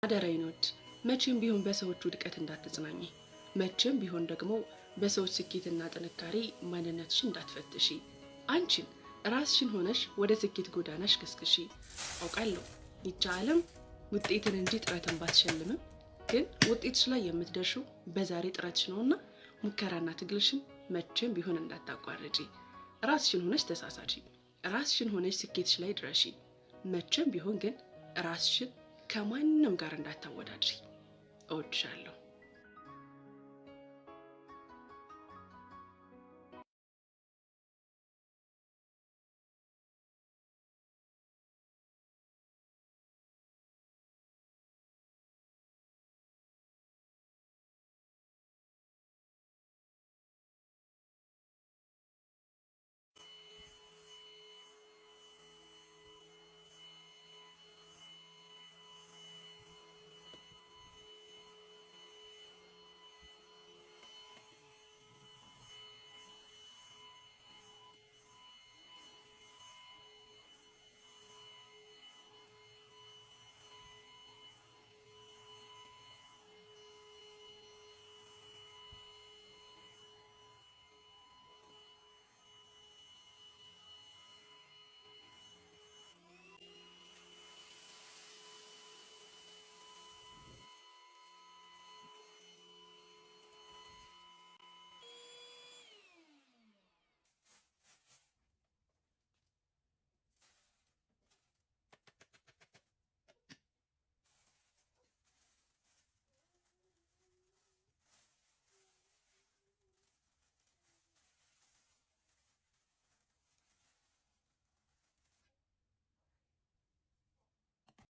አደራይኖት መቼም ቢሆን በሰዎች ውድቀት እንዳትጽናኚ፣ መቼም ቢሆን ደግሞ በሰዎች ስኬትና ጥንካሬ ማንነትሽን እንዳትፈትሺ። አንቺን ራስሽን ሆነሽ ወደ ስኬት ጎዳናሽ ገስግሺ። አውቃለሁ ይቺ ዓለም ውጤትን እንጂ ጥረትን ባትሸልምም፣ ግን ውጤትሽ ላይ የምትደርሺው በዛሬ ጥረትሽ ነውና ሙከራና ትግልሽን መቼም ቢሆን እንዳታቋርጪ። ራስሽን ሆነሽ ተሳሳቺ፣ ራስሽን ሆነሽ ስኬትሽ ላይ ድረሺ። መቼም ቢሆን ግን ራስሽን ከማንም ጋር እንዳታወዳድሪ። እወድሻለሁ።